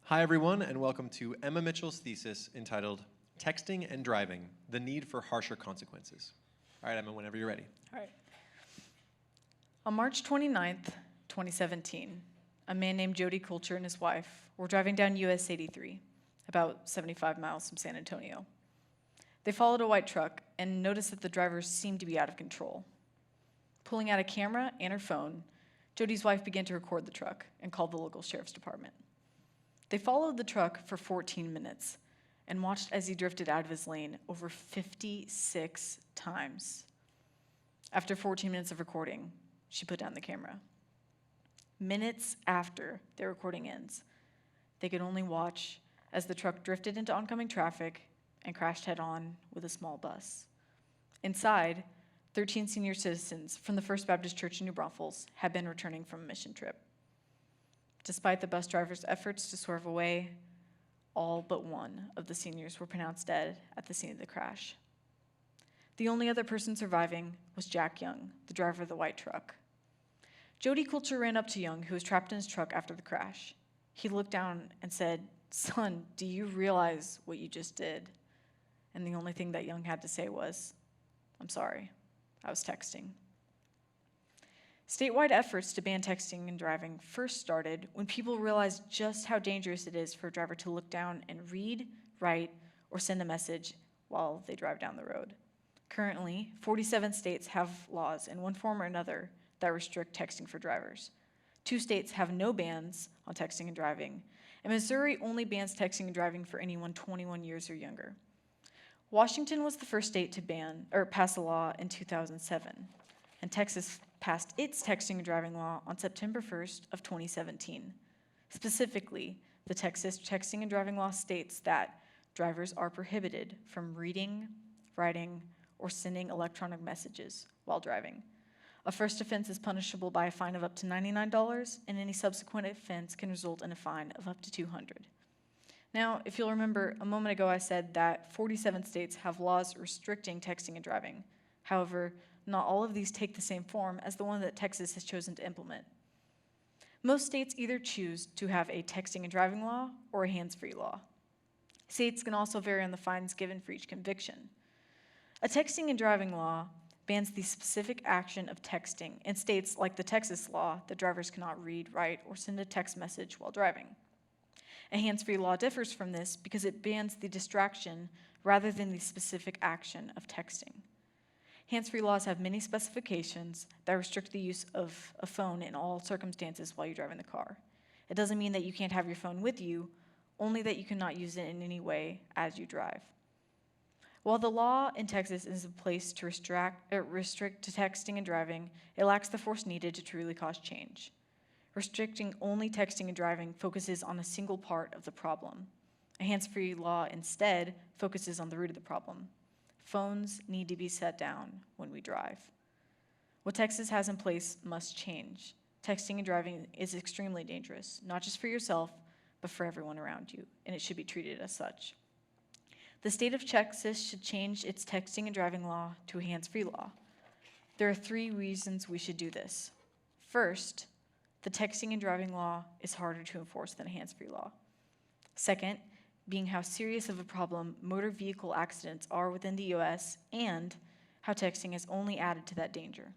Hi, everyone, and welcome to Emma Mitchell's thesis entitled Texting and Driving, the Need for Harsher Consequences. All right, Emma, whenever you're ready. All right. On March 29th, 2017, a man named Jody Coulter and his wife were driving down US 83, about 75 miles from San Antonio. They followed a white truck and noticed that the driver seemed to be out of control. Pulling out a camera and her phone, Jody's wife began to record the truck and called the local sheriff's department. They followed the truck for 14 minutes and watched as he drifted out of his lane over 56 times. After 14 minutes of recording, she put down the camera. Minutes after their recording ends, they could only watch as the truck drifted into oncoming traffic and crashed head-on with a small bus. Inside, 13 senior citizens from the First Baptist Church in New Braunfels had been returning from a mission trip. Despite the bus driver's efforts to swerve away, all but one of the seniors were pronounced dead at the scene of the crash. The only other person surviving was Jack Young, the driver of the white truck. Jody Coulter ran up to Young, who was trapped in his truck after the crash. He looked down and said, "Son, do you realize what you just did?" And the only thing that Young had to say was, "I'm sorry, I was texting." Statewide efforts to ban texting and driving first started when people realized just how dangerous it is for a driver to look down and read, write, or send a message while they drive down the road. Currently, 47 states have laws in one form or another that restrict texting for drivers. 2 states have no bans on texting and driving, and Missouri only bans texting and driving for anyone 21 years or younger. Washington was the first state to pass a law in 2007, and Texas passed its texting and driving law on September 1st of 2017. Specifically, the Texas texting and driving law states that drivers are prohibited from reading, writing, or sending electronic messages while driving. A first offense is punishable by a fine of up to $99, and any subsequent offense can result in a fine of up to $200. Now, if you'll remember, a moment ago I said that 47 states have laws restricting texting and driving. However, not all of these take the same form as the one that Texas has chosen to implement. Most states either choose to have a texting and driving law or a hands-free law. States can also vary on the fines given for each conviction. A texting and driving law bans the specific action of texting in states like the Texas law that drivers cannot read, write, or send a text message while driving. A hands-free law differs from this because it bans the distraction rather than the specific action of texting. Hands-free laws have many specifications that restrict the use of a phone in all circumstances while you're driving the car. It doesn't mean that you can't have your phone with you, only that you cannot use it in any way as you drive. While the law in Texas is in place to restrict texting and driving, it lacks the force needed to truly cause change. Restricting only texting and driving focuses on a single part of the problem. A hands-free law instead focuses on the root of the problem. Phones need to be set down when we drive. What Texas has in place must change. Texting and driving is extremely dangerous, not just for yourself, but for everyone around you, and it should be treated as such. The state of Texas should change its texting and driving law to a hands-free law. There are 3 reasons we should do this. First, the texting and driving law is harder to enforce than a hands-free law. Second, being how serious of a problem motor vehicle accidents are within the U.S. and how texting has only added to that danger.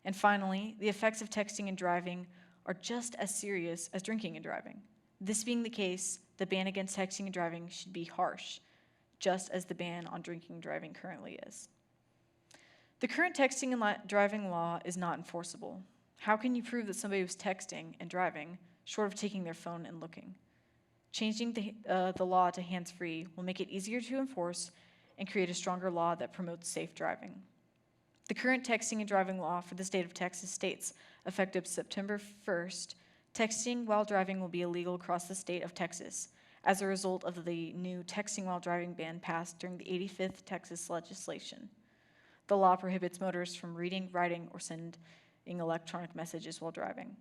And finally, the effects of texting and driving are just as serious as drinking and driving. This being the case, the ban against texting and driving should be harsh, just as the ban on drinking and driving currently is. The current texting and driving law is not enforceable. How can you prove that somebody was texting and driving short of taking their phone and looking? Changing the law to hands-free will make it easier to enforce and create a stronger law that promotes safe driving. The current texting and driving law for the state of Texas states, effective September 1st, texting while driving will be illegal across the state of Texas as a result of the new texting while driving ban passed during the 85th Texas legislation. The law prohibits motorists from reading, writing, or sending electronic messages while driving.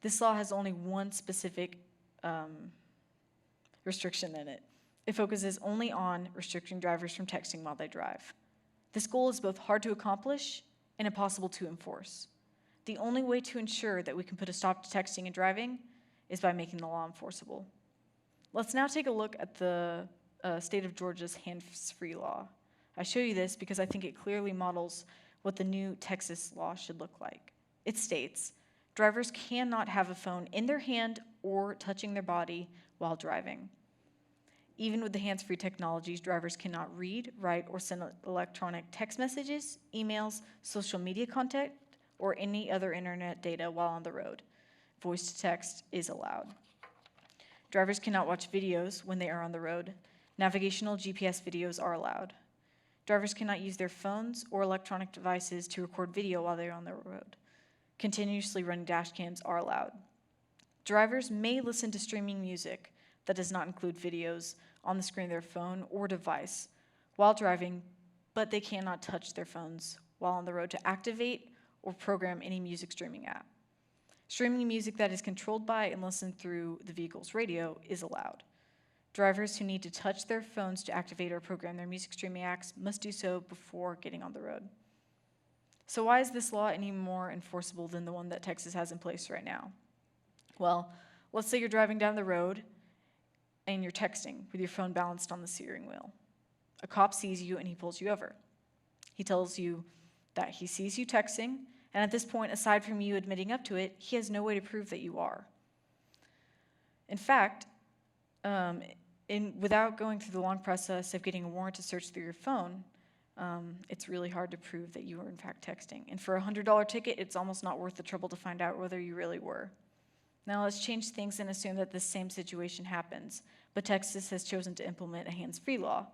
This law has only one specific restriction in it. It focuses only on restricting drivers from texting while they drive. This goal is both hard to accomplish and impossible to enforce. The only way to ensure that we can put a stop to texting and driving is by making the law enforceable. Let's now take a look at the state of Georgia's hands-free law. I show you this because I think it clearly models what the new Texas law should look like. It states, drivers cannot have a phone in their hand or touching their body while driving. Even with the hands-free technologies, drivers cannot read, write, or send electronic text messages, emails, social media content, or any other internet data while on the road. Voice to text is allowed. Drivers cannot watch videos when they are on the road. Navigational GPS videos are allowed. Drivers cannot use their phones or electronic devices to record video while they are on the road. Continuously running dash cams are allowed. Drivers may listen to streaming music that does not include videos on the screen of their phone or device while driving, but they cannot touch their phones while on the road to activate or program any music streaming app. Streaming music that is controlled by and listened through the vehicle's radio is allowed. Drivers who need to touch their phones to activate or program their music streaming apps must do so before getting on the road. So why is this law any more enforceable than the one that Texas has in place right now? Well, let's say you're driving down the road and you're texting with your phone balanced on the steering wheel. A cop sees you and he pulls you over. He tells you that he sees you texting, and at this point, aside from you admitting up to it, he has no way to prove that you are. In fact, without going through the long process of getting a warrant to search through your phone, it's really hard to prove that you were in fact texting. And for a $100 ticket, it's almost not worth the trouble to find out whether you really were. Now let's change things and assume that this same situation happens, but Texas has chosen to implement a hands-free law.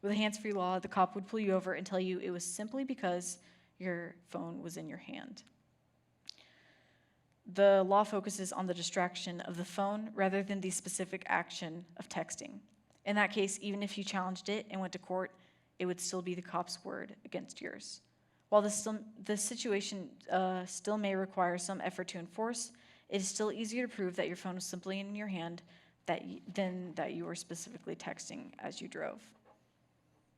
With a hands-free law, the cop would pull you over and tell you it was simply because your phone was in your hand. The law focuses on the distraction of the phone rather than the specific action of texting. In that case, even if you challenged it and went to court, it would still be the cop's word against yours. While the situation still may require some effort to enforce, it is still easier to prove that your phone was simply in your hand than that you were specifically texting as you drove.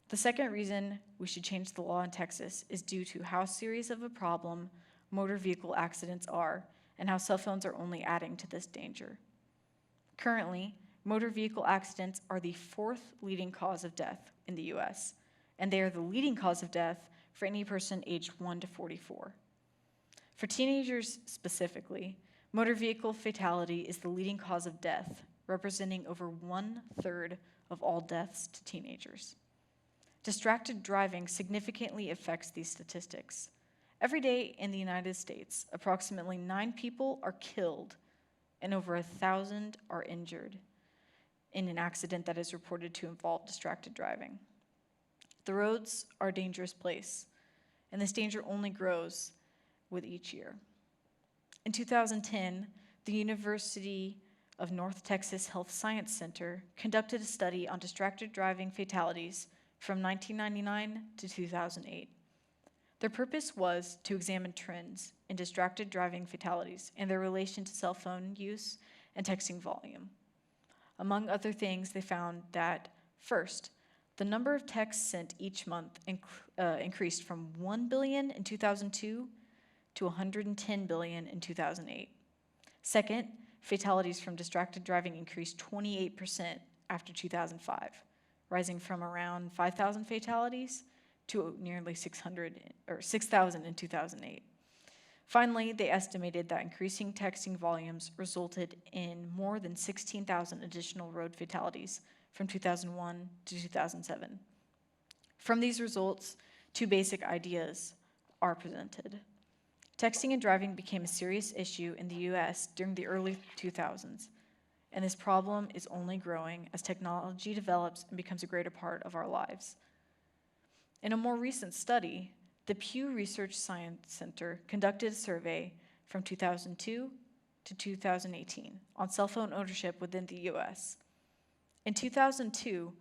The second reason we should change the law in Texas is due to how serious of a problem motor vehicle accidents are and how cell phones are only adding to this danger. Currently, motor vehicle accidents are the fourth leading cause of death in the US, and they are the leading cause of death for any person aged 1 to 44. For teenagers specifically, motor vehicle fatality is the leading cause of death, representing over 1/3 of all deaths to teenagers. Distracted driving significantly affects these statistics. Every day in the United States, approximately 9 people are killed and over 1,000 are injured in an accident that is reported to involve distracted driving. The roads are a dangerous place, and this danger only grows with each year. In 2010, the University of North Texas Health Science Center conducted a study on distracted driving fatalities from 1999 to 2008. Their purpose was to examine trends in distracted driving fatalities and their relation to cell phone use and texting volume. Among other things, they found that, first, the number of texts sent each month increased from 1 billion in 2002 to 110 billion in 2008. Second, fatalities from distracted driving increased 28% after 2005, rising from around 5,000 fatalities to nearly 6,000 in 2008. Finally, they estimated that increasing texting volumes resulted in more than 16,000 additional road fatalities from 2001 to 2007. From these results, two basic ideas are presented. Texting and driving became a serious issue in the US during the early 2000s, and this problem is only growing as technology develops and becomes a greater part of our lives. In a more recent study, the Pew Research Science Center conducted a survey from 2002 to 2018 on cell phone ownership within the US. In 2002,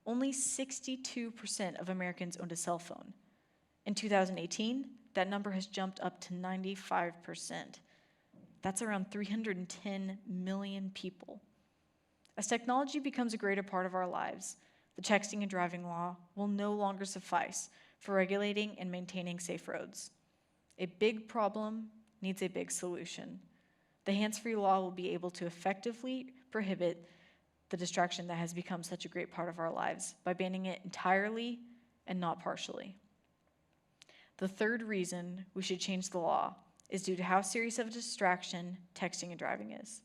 only 62% of Americans owned a cell phone. In 2018, that number has jumped up to 95%. That's around 310 million people. As technology becomes a greater part of our lives, the texting and driving law will no longer suffice for regulating and maintaining safe roads. A big problem needs a big solution. The hands-free law will be able to effectively prohibit the distraction that has become such a great part of our lives by banning it entirely and not partially. The third reason we should change the law is due to how serious of a distraction texting and driving is.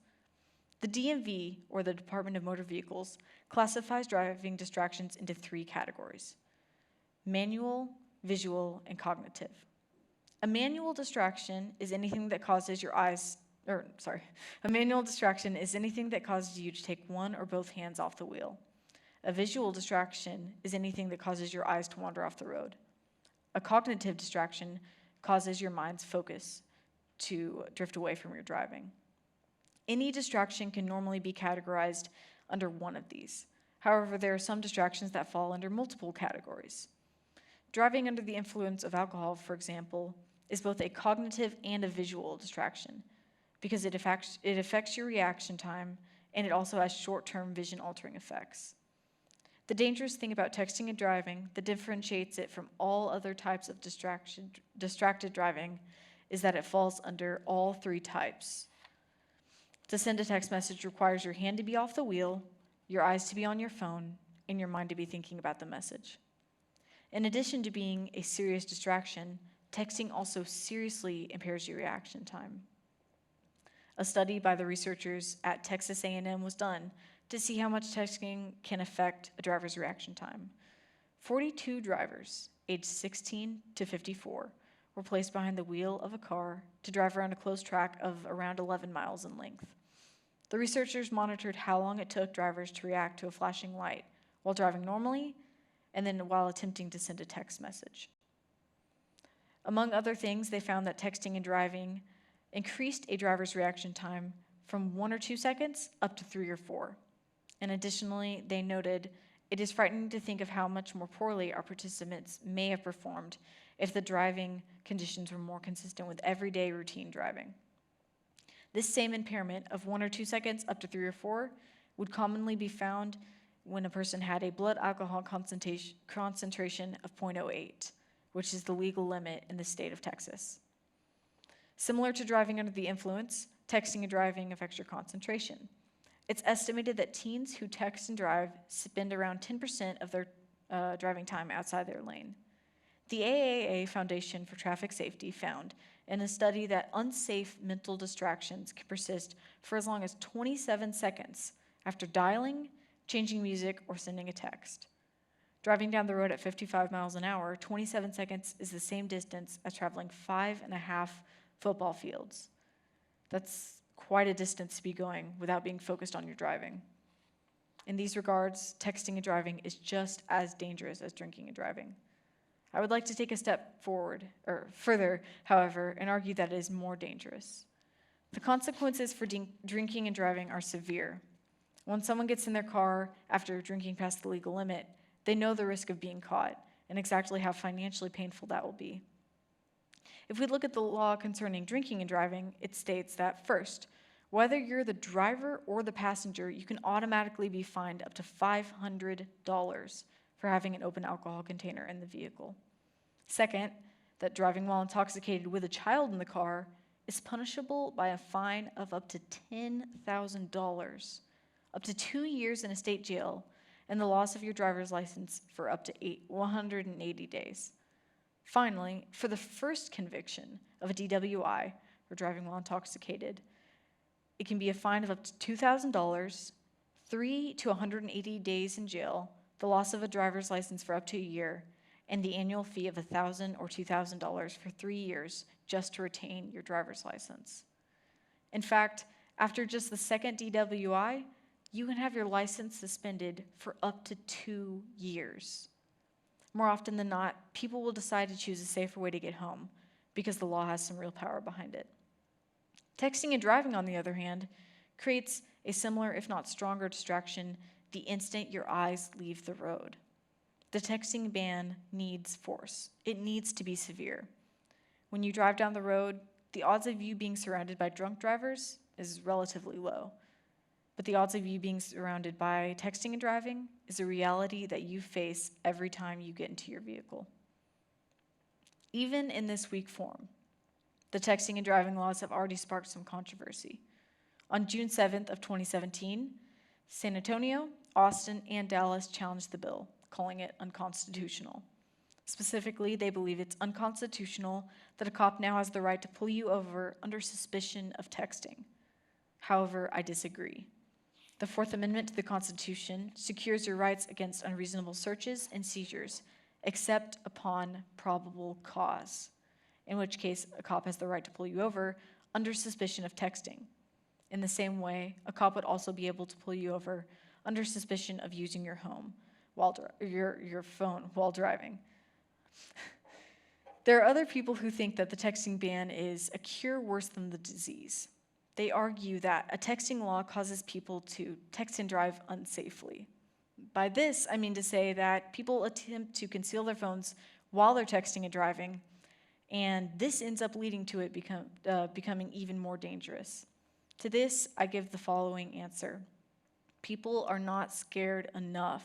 The DMV, or the Department of Motor Vehicles, classifies driving distractions into 3 categories: manual, visual, and cognitive. A manual distraction is anything that causes a manual distraction is anything that causes you to take one or both hands off the wheel. A visual distraction is anything that causes your eyes to wander off the road. A cognitive distraction causes your mind's focus to drift away from your driving. Any distraction can normally be categorized under one of these. However, there are some distractions that fall under multiple categories. Driving under the influence of alcohol, for example, is both a cognitive and a visual distraction because it affects your reaction time, and it also has short-term vision-altering effects. The dangerous thing about texting and driving that differentiates it from all other types of distracted driving is that it falls under all 3 types. To send a text message requires your hand to be off the wheel, your eyes to be on your phone, and your mind to be thinking about the message. In addition to being a serious distraction, texting also seriously impairs your reaction time. A study by the researchers at Texas A&M was done to see how much texting can affect a driver's reaction time. 42 drivers, aged 16 to 54, were placed behind the wheel of a car to drive around a closed track of around 11 miles in length. The researchers monitored how long it took drivers to react to a flashing light while driving normally and then while attempting to send a text message. Among other things, they found that texting and driving increased a driver's reaction time from 1 or 2 seconds up to 3 or 4. And additionally, they noted, it is frightening to think of how much more poorly our participants may have performed if the driving conditions were more consistent with everyday routine driving. This same impairment of 1 or 2 seconds up to 3 or 4 would commonly be found when a person had a blood alcohol concentration of 0.08, which is the legal limit in the state of Texas. Similar to driving under the influence, texting and driving affects your concentration. It's estimated that teens who text and drive spend around 10% of their driving time outside their lane. The AAA Foundation for Traffic Safety found in a study that unsafe mental distractions can persist for as long as 27 seconds after dialing, changing music, or sending a text. Driving down the road at 55 miles an hour, 27 seconds is the same distance as traveling 5.5 football fields. That's quite a distance to be going without being focused on your driving. In these regards, texting and driving is just as dangerous as drinking and driving. I would like to take a step further, however, and argue that it is more dangerous. The consequences for drinking and driving are severe. When someone gets in their car after drinking past the legal limit, they know the risk of being caught and exactly how financially painful that will be. If we look at the law concerning drinking and driving, it states that first, whether you're the driver or the passenger, you can automatically be fined up to $500 for having an open alcohol container in the vehicle. Second, that driving while intoxicated with a child in the car is punishable by a fine of up to $10,000, up to 2 years in a state jail, and the loss of your driver's license for up to 180 days. Finally, for the first conviction of a DWI, or driving while intoxicated, it can be a fine of up to $2,000, 3 to 180 days in jail, the loss of a driver's license for up to a year, and the annual fee of $1,000 or $2,000 for 3 years just to retain your driver's license. In fact, after just the second DWI, you can have your license suspended for up to 2 years. More often than not, people will decide to choose a safer way to get home because the law has some real power behind it. Texting and driving, on the other hand, creates a similar, if not stronger, distraction the instant your eyes leave the road. The texting ban needs force. It needs to be severe. When you drive down the road, the odds of you being surrounded by drunk drivers is relatively low. But the odds of you being surrounded by texting and driving is a reality that you face every time you get into your vehicle. Even in this weak form, the texting and driving laws have already sparked some controversy. On June 7th of 2017, San Antonio, Austin, and Dallas challenged the bill, calling it unconstitutional. Specifically, they believe it's unconstitutional that a cop now has the right to pull you over under suspicion of texting. However, I disagree. The Fourth Amendment to the Constitution secures your rights against unreasonable searches and seizures, except upon probable cause, in which case a cop has the right to pull you over under suspicion of texting. In the same way, a cop would also be able to pull you over under suspicion of using your your phone while driving. There are other people who think that the texting ban is a cure worse than the disease. They argue that a texting law causes people to text and drive unsafely. By this, I mean to say that people attempt to conceal their phones while they're texting and driving, and this ends up leading to it becoming even more dangerous. To this, I give the following answer. People are not scared enough.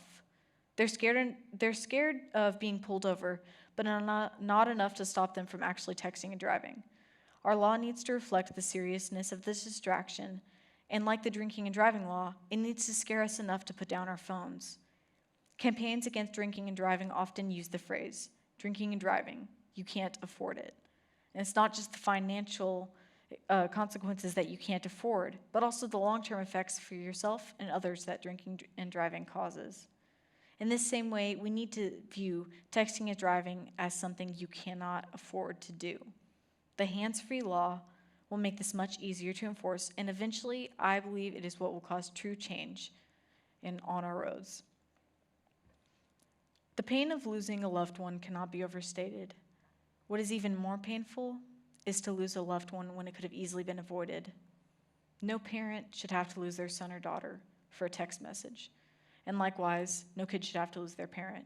They're scared of being pulled over, but not enough to stop them from actually texting and driving. Our law needs to reflect the seriousness of this distraction, and like the drinking and driving law, it needs to scare us enough to put down our phones. Campaigns against drinking and driving often use the phrase, drinking and driving, you can't afford it. And it's not just the financial consequences that you can't afford, but also the long-term effects for yourself and others that drinking and driving causes. In this same way, we need to view texting and driving as something you cannot afford to do. The hands-free law will make this much easier to enforce, and eventually, I believe it is what will cause true change on our roads. The pain of losing a loved one cannot be overstated. What is even more painful is to lose a loved one when it could have easily been avoided. No parent should have to lose their son or daughter for a text message. And likewise, no kid should have to lose their parent.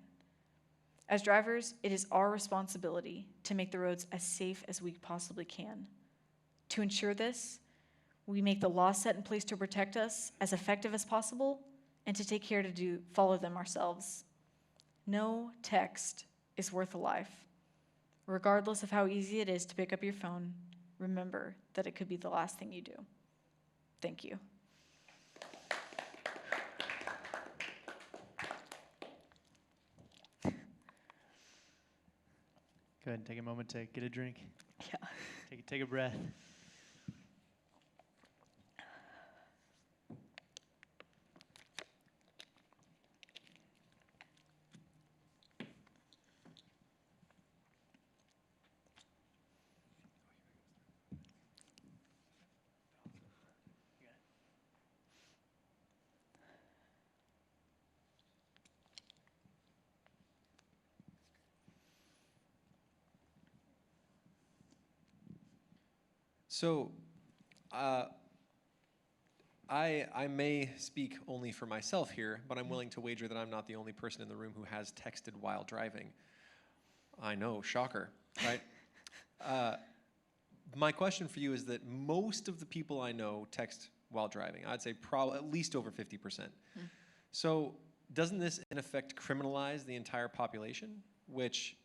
As drivers, it is our responsibility to make the roads as safe as we possibly can. To ensure this, we make the laws set in place to protect us as effective as possible and to take care to follow them ourselves. No text is worth a life. Regardless of how easy it is to pick up your phone, remember that it could be the last thing you do. Thank you. Go ahead and take a moment to get a drink. Yeah. Take a breath. So, I may speak only for myself here, but I'm willing to wager that I'm not the only person in the room who has texted while driving. I know, shocker, right? My question for you is that most of the people I know text while driving. I'd say at least over 50%. So doesn't this in effect criminalize the entire population? Which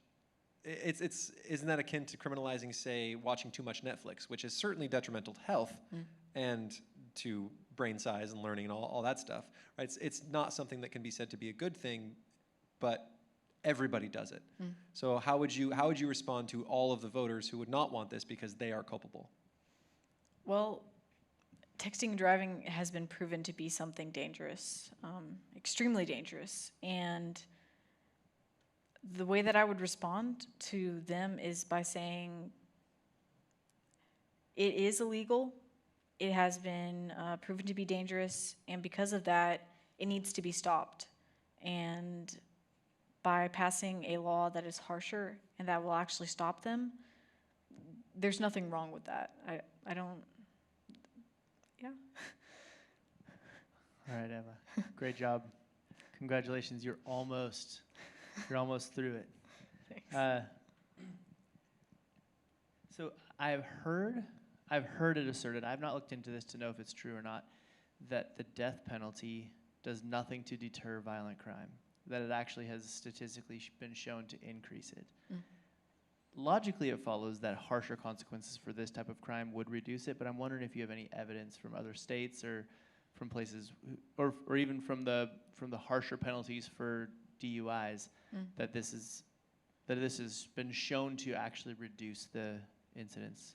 isn't that akin to criminalizing, say, watching too much Netflix, which is certainly detrimental to health and to brain size and learning and all that stuff, right? It's not something that can be said to be a good thing, but everybody does it. So how would you respond to all of the voters who would not want this because they are culpable? Well, texting and driving has been proven to be something dangerous, extremely dangerous, and the way that I would respond to them is by saying it is illegal, it has been proven to be dangerous, and because of that, it needs to be stopped. And by passing a law that is harsher and that will actually stop them, there's nothing wrong with that. I don't, yeah. All right, Emma. Great job. Congratulations. You're almost through it. Thanks. So I've heard it asserted, I've not looked into this to know if it's true or not, that the death penalty does nothing to deter violent crime, that it actually has statistically been shown to increase it. Logically, it follows that harsher consequences for this type of crime would reduce it, but I'm wondering if you have any evidence from other states or from places, or even from the harsher penalties for DUIs, that this has been shown to actually reduce the incidents.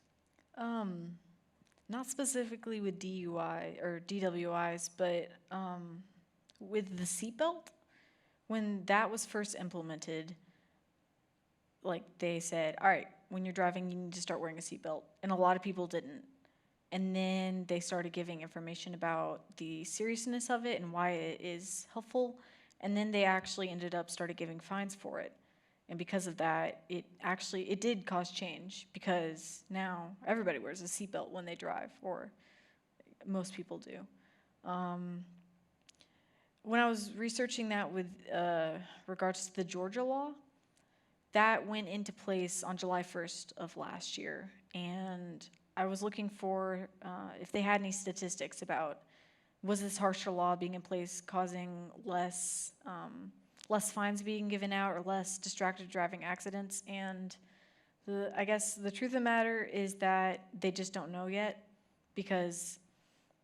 Not specifically with DUI or DWIs, but with the seatbelt, when that was first implemented, like they said, all right, when you're driving, you need to start wearing a seatbelt. And a lot of people didn't. And then they started giving information about the seriousness of it and why it is helpful. And then they actually ended up started giving fines for it. And because of that, it did cause change, because now everybody wears a seatbelt when they drive, or most people do. When I was researching that with regards to the Georgia law, that went into place on July 1st of last year. And I was looking for if they had any statistics about, was this harsher law being in place causing less fines being given out or less distracted driving accidents. And I guess the truth of the matter is that they just don't know yet, because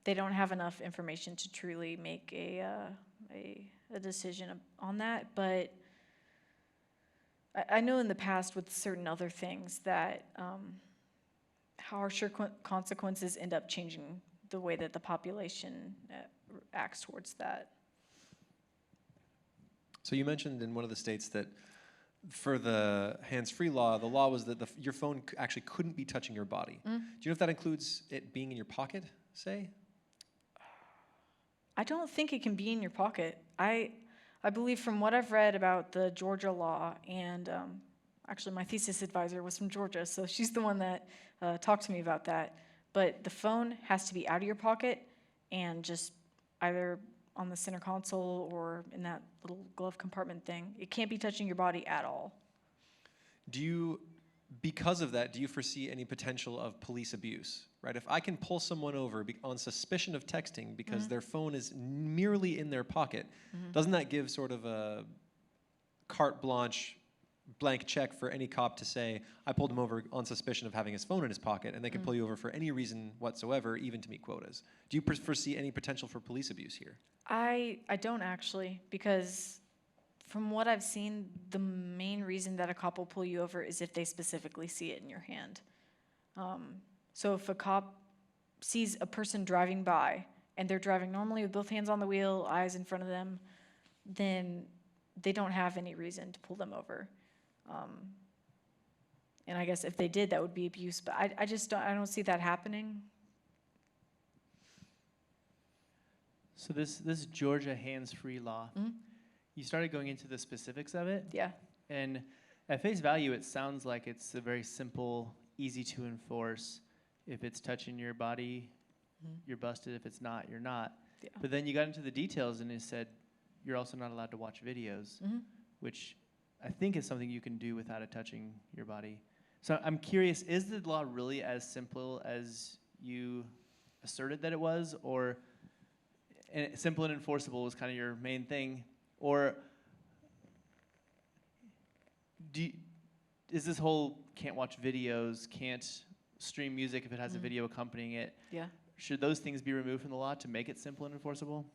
they don't have enough information to truly make a decision on that. But I know in the past with certain other things that harsher consequences end up changing the way that the population acts towards that. So you mentioned in one of the states that for the hands-free law, the law was that your phone actually couldn't be touching your body. Do you know if that includes it being in your pocket, say? I don't think it can be in your pocket. I believe from what I've read about the Georgia law, and actually my thesis advisor was from Georgia, so she's the one that talked to me about that. But the phone has to be out of your pocket and just either on the center console or in that little glove compartment thing. It can't be touching your body at all. Because of that, do you foresee any potential of police abuse? Right? If I can pull someone over on suspicion of texting because their phone is merely in their pocket, doesn't that give sort of a carte blanche, blank check for any cop to say, I pulled him over on suspicion of having his phone in his pocket, and they can pull you over for any reason whatsoever, even to meet quotas? Do you foresee any potential for police abuse here? I don't actually, because from what I've seen, the main reason that a cop will pull you over is if they specifically see it in your hand. So if a cop sees a person driving by and they're driving normally with both hands on the wheel, eyes in front of them, then they don't have any reason to pull them over. And I guess if they did, that would be abuse, but I don't see that happening. So this Georgia hands-free law, you started going into the specifics of it. Yeah. And at face value, it sounds like it's a very simple, easy to enforce. If it's touching your body, you're busted. If it's not, you're not. Yeah. But then you got into the details and it said you're also not allowed to watch videos, which I think is something you can do without it touching your body. So I'm curious, is the law really as simple as you asserted that it was, or simple and enforceable was kind of your main thing, or is this whole can't watch videos, can't stream music if it has a video accompanying it? Yeah. Should those things be removed from the law to make it simple and enforceable?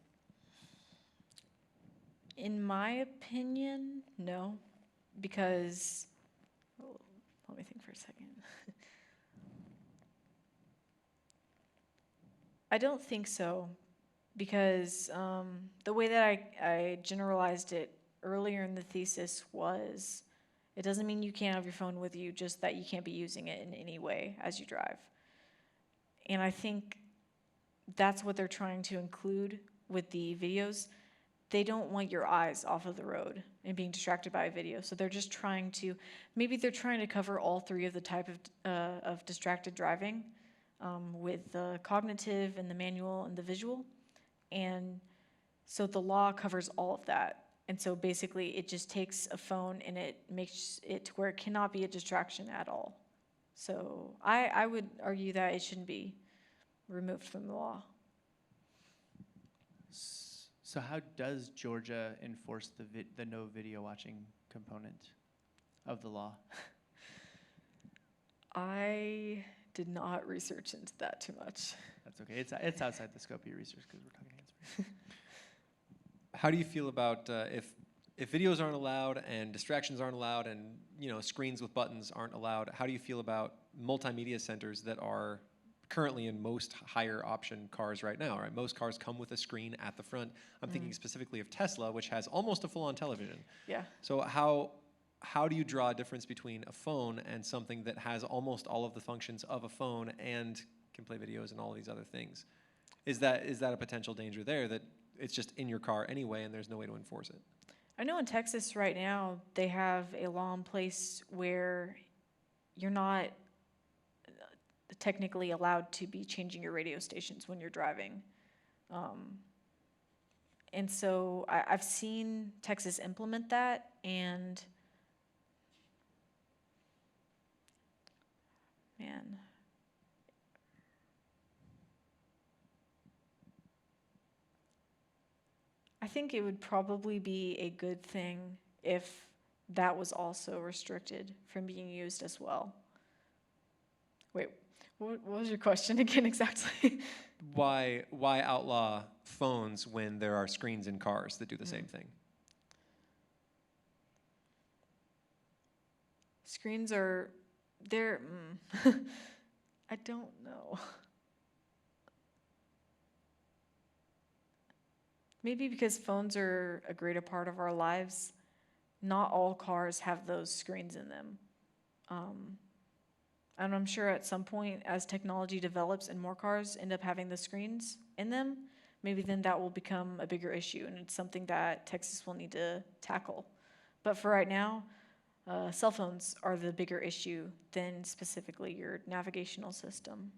In my opinion, no, because, let me think for a second. I don't think so, because the way that I generalized it earlier in the thesis was, it doesn't mean you can't have your phone with you, just that you can't be using it in any way as you drive. And I think that's what they're trying to include with the videos. They don't want your eyes off of the road and being distracted by a video. So they're just trying to, maybe they're trying to cover all three of the type of distracted driving, with the cognitive and the manual and the visual. And so the law covers all of that. And so basically it just takes a phone and it makes it to where it cannot be a distraction at all. So I would argue that it shouldn't be removed from the law. So how does Georgia enforce the no video watching component of the law? I did not research into that too much. That's okay. It's outside the scope of your research because we're talking hands-free. How do you feel about if videos aren't allowed and distractions aren't allowed and screens with buttons aren't allowed? How do you feel about multimedia centers that are currently in most higher option cars right now? Right, most cars come with a screen at the front. I'm thinking specifically of Tesla, which has almost a full-on television. Yeah. So how do you draw a difference between a phone and something that has almost all of the functions of a phone and can play videos and all of these other things? Is that a potential danger there, that it's just in your car anyway and there's no way to enforce it? I know in Texas right now, they have a law in place where you're not technically allowed to be changing your radio stations when you're driving. And so I've seen Texas implement that, and man, I think it would probably be a good thing if that was also restricted from being used as well. Wait, what was your question again exactly? Why outlaw phones when there are screens in cars that do the same thing? Screens are, they're, I don't know. Maybe because phones are a greater part of our lives, not all cars have those screens in them. And I'm sure at some point, as technology develops and more cars end up having the screens in them, maybe then that will become a bigger issue, and it's something that Texas will need to tackle. But for right now, cell phones are the bigger issue than specifically your navigational system.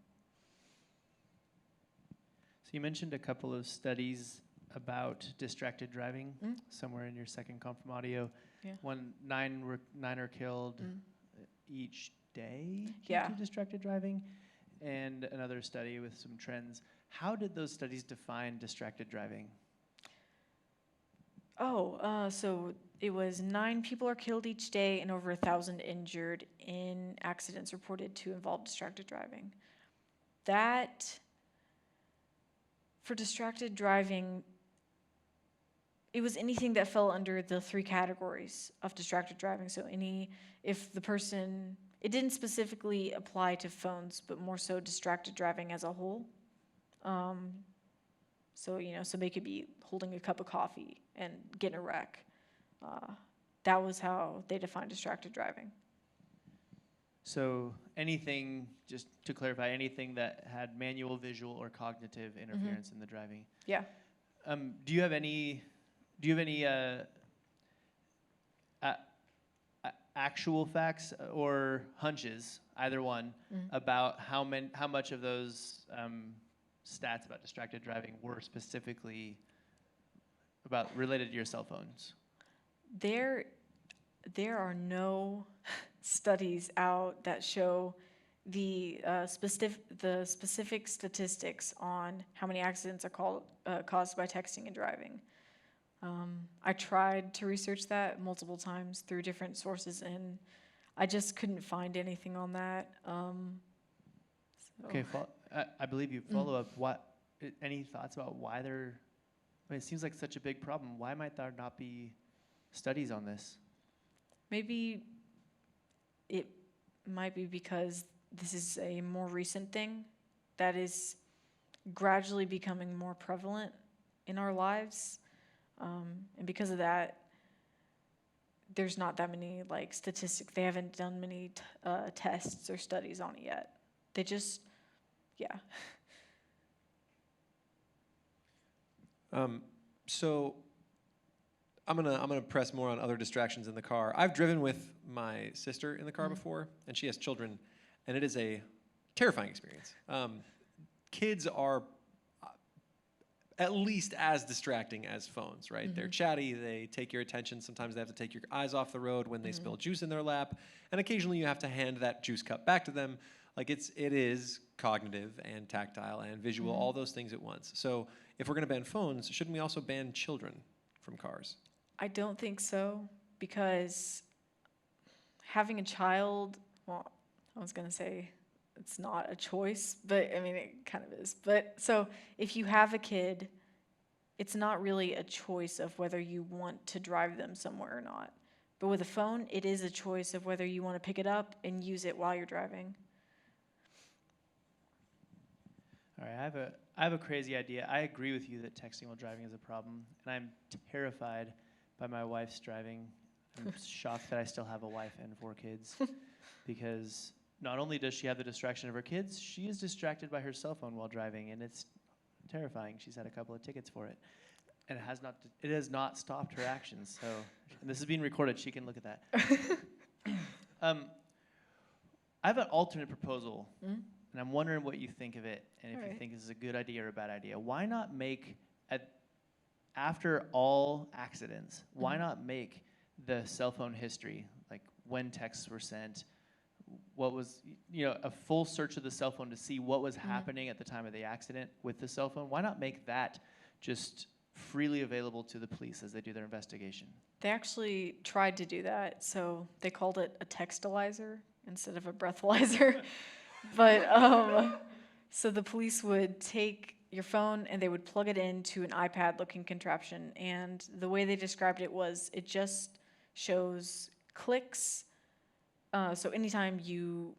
So you mentioned a couple of studies about distracted driving somewhere in your second Confirm audio. Yeah. Nine are killed each day Yeah. due to distracted driving, and another study with some trends. How did those studies define distracted driving? So it was 9 people are killed each day and over 1,000 injured in accidents reported to involve distracted driving. That, for distracted driving, it was anything that fell under the 3 categories of distracted driving. So if the person, it didn't specifically apply to phones, but more so distracted driving as a whole. So somebody could be holding a cup of coffee and get in a wreck. That was how they defined distracted driving. So anything, just to clarify, anything that had manual, visual, or cognitive interference in the driving. Yeah. Do you have any actual facts or hunches, either one, about how much of those stats about distracted driving were specifically related to your cell phones? There are no studies out that show the specific statistics on how many accidents are caused by texting and driving. I tried to research that multiple times through different sources, and I just couldn't find anything on that. Okay, I believe you. Follow up. Any thoughts about why they're? I mean, it seems like such a big problem. Why might there not be studies on this? Maybe it might be because this is a more recent thing that is gradually becoming more prevalent in our lives. And because of that, there's not that many statistics. They haven't done many tests or studies on it yet. They just, yeah. So I'm gonna press more on other distractions in the car. I've driven with my sister in the car before, and she has children, and it is a terrifying experience. Kids are at least as distracting as phones, right? They're chatty, they take your attention. Sometimes they have to take your eyes off the road when they spill juice in their lap, and occasionally you have to hand that juice cup back to them. It is cognitive and tactile and visual, all those things at once. So if we're gonna ban phones, shouldn't we also ban children from cars? I don't think so, because having a child, well, I was gonna say it's not a choice, but I mean, it kind of is. But so if you have a kid, it's not really a choice of whether you want to drive them somewhere or not. But with a phone, it is a choice of whether you want to pick it up and use it while you're driving. All right, I have a crazy idea. I agree with you that texting while driving is a problem, and I'm terrified by my wife's driving. I'm shocked that I still have a wife and 4 kids, because not only does she have the distraction of her kids, she is distracted by her cell phone while driving, and it's terrifying. She's had a couple of tickets for it, and it has not stopped her actions. So, and this is being recorded. She can look at that. I have an alternate proposal, and I'm wondering what you think of it, and if you think this is a good idea or a bad idea. Why not make, after all accidents, why not make the cell phone history, like when texts were sent, what was, a full search of the cell phone to see what was happening at the time of the accident with the cell phone? Why not make that just freely available to the police as they do their investigation? They actually tried to do that, so they called it a textilizer instead of a breathalyzer. But so the police would take your phone and they would plug it into an iPad-looking contraption, and the way they described it was it just shows clicks. So anytime you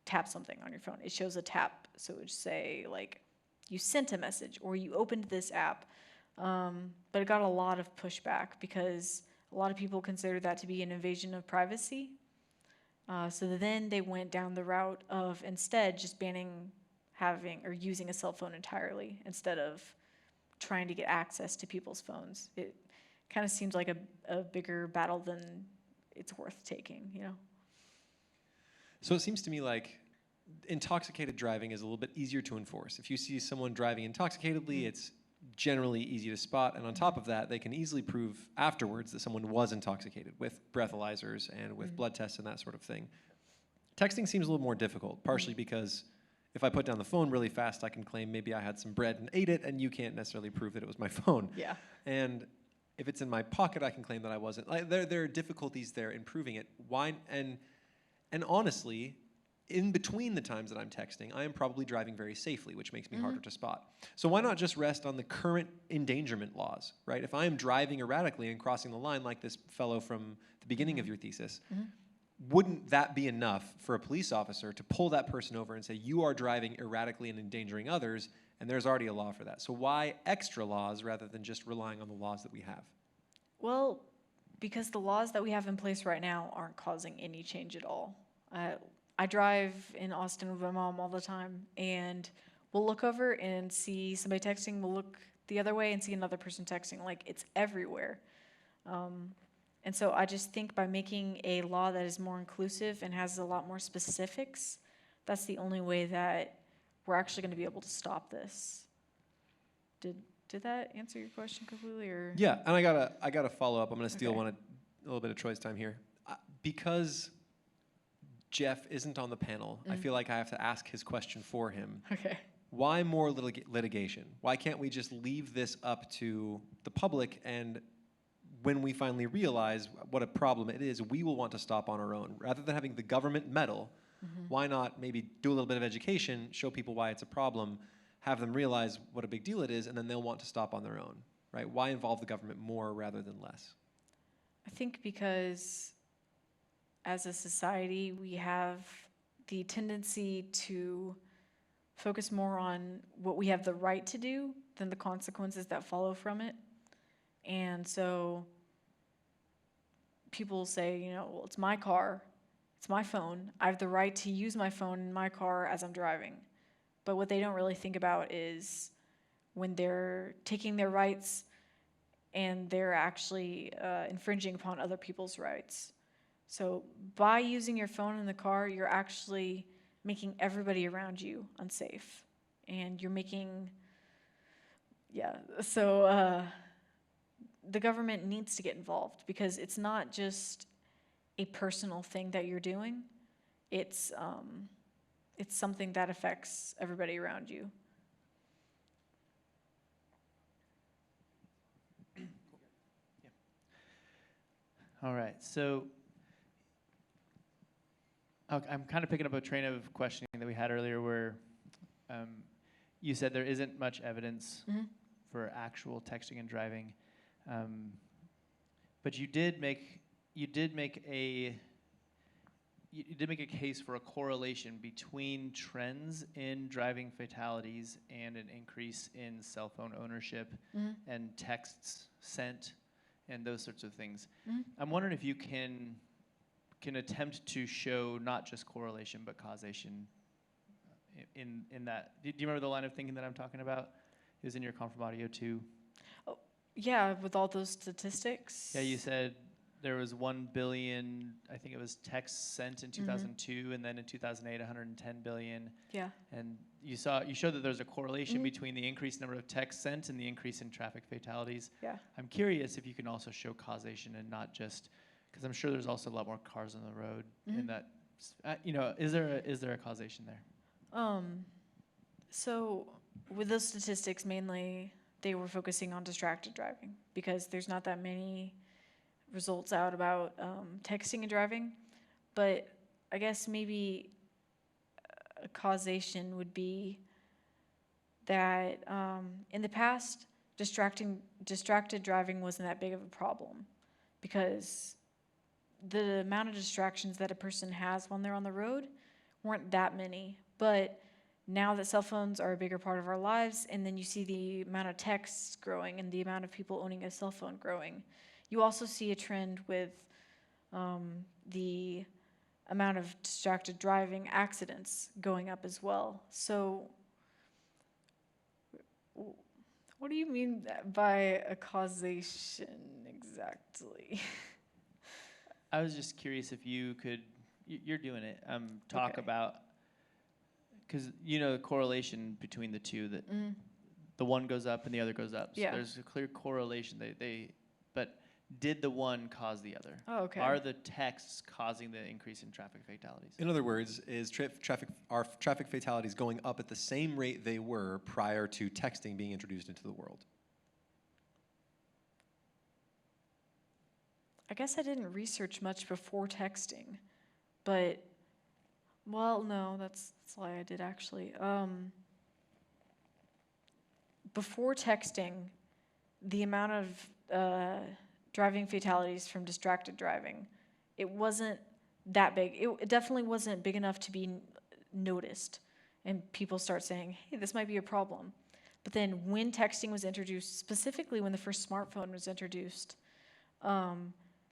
tap something on your phone, it shows a tap. So it would say, like, you sent a message or you opened this app. But it got a lot of pushback because a lot of people consider that to be an invasion of privacy. So then they went down the route of instead just banning having or using a cell phone entirely instead of trying to get access to people's phones. It kind of seems like a bigger battle than it's worth taking, So it seems to me like intoxicated driving is a little bit easier to enforce. If you see someone driving intoxicatedly, it's generally easy to spot, and on top of that, they can easily prove afterwards that someone was intoxicated with breathalyzers and with blood tests and that sort of thing. Texting seems a little more difficult, partially because if I put down the phone really fast, I can claim maybe I had some bread and ate it, and you can't necessarily prove that it was my phone. Yeah. And if it's in my pocket, I can claim that I wasn't. Like, there are difficulties there in proving it. Why? And honestly, in between the times that I'm texting, I am probably driving very safely, which makes me harder to spot. So why not just rest on the current endangerment laws, right? If I am driving erratically and crossing the line like this fellow from the beginning of your thesis, wouldn't that be enough for a police officer to pull that person over and say, you are driving erratically and endangering others, and there's already a law for that. So why extra laws rather than just relying on the laws that we have? Well, because the laws that we have in place right now aren't causing any change at all. I drive in Austin with my mom all the time, and we'll look over and see somebody texting, we'll look the other way and see another person texting. Like, it's everywhere. And so I just think by making a law that is more inclusive and has a lot more specifics, that's the only way that we're actually going to be able to stop this. Did that answer your question completely, or? Yeah, and I gotta follow up. I'm gonna steal a little bit of Troy's time here, because Jeff isn't on the panel. I feel like I have to ask his question for him. Okay. Why more litigation? Why can't we just leave this up to the public, and when we finally realize what a problem it is, we will want to stop on our own. Rather than having the government meddle, why not maybe do a little bit of education, show people why it's a problem, have them realize what a big deal it is, and then they'll want to stop on their own, right? Why involve the government more rather than less? I think because as a society, we have the tendency to focus more on what we have the right to do than the consequences that follow from it. And so people say, well, it's my car, it's my phone. I have the right to use my phone in my car as I'm driving. But what they don't really think about is when they're taking their rights and they're actually infringing upon other people's rights. So by using your phone in the car, you're actually making everybody around you unsafe. And you're making, so the government needs to get involved, because it's not just a personal thing that you're doing. It's something that affects everybody around you. All right, so I'm kind of picking up a train of questioning that we had earlier where you said there isn't much evidence for actual texting and driving, but you did make a case for a correlation between trends in driving fatalities and an increase in cell phone ownership and texts sent and those sorts of things. I'm wondering if you can attempt to show not just correlation but causation in that. Do you remember the line of thinking that I'm talking about? It was in your Confirm audio too. Oh, yeah, with all those statistics. Yeah, you said there was 1 billion, I think it was texts sent in 2002, and then in 2008, 110 billion. Yeah. And you showed that there's a correlation between the increased number of texts sent and the increase in traffic fatalities. Yeah. I'm curious if you can also show causation and not just, because I'm sure there's also a lot more cars on the road in that, is there a causation there? So with those statistics, mainly they were focusing on distracted driving because there's not that many results out about texting and driving. But I guess maybe a causation would be that in the past, distracted driving wasn't that big of a problem because the amount of distractions that a person has when they're on the road weren't that many. But now that cell phones are a bigger part of our lives, and then you see the amount of texts growing and the amount of people owning a cell phone growing, you also see a trend with the amount of distracted driving accidents going up as well. So what do you mean by a causation exactly? I was just curious if you could, you're doing it, talk about, because the correlation between the two, that the one goes up and the other goes up. So there's a clear correlation. But did the one cause the other? Oh, okay. Are the texts causing the increase in traffic fatalities? In other words, are traffic fatalities going up at the same rate they were prior to texting being introduced into the world? I guess I didn't research much before texting, but, well, no, that's a lie, I did actually. Before texting, the amount of driving fatalities from distracted driving, it wasn't that big. It definitely wasn't big enough to be noticed, and people start saying, hey, this might be a problem. But then when texting was introduced, specifically when the first smartphone was introduced,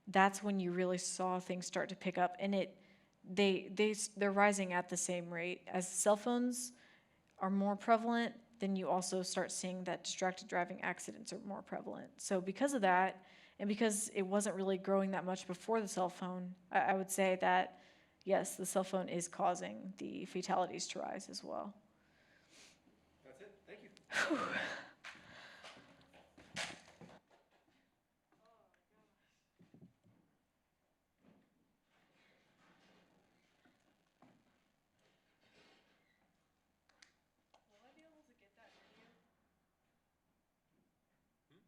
that's when you really saw things start to pick up, and they're rising at the same rate. As cell phones are more prevalent, then you also start seeing that distracted driving accidents are more prevalent. So because of that, and because it wasn't really growing that much before the cell phone, I would say that, yes, the cell phone is causing the fatalities to rise as well. That's it. Thank you.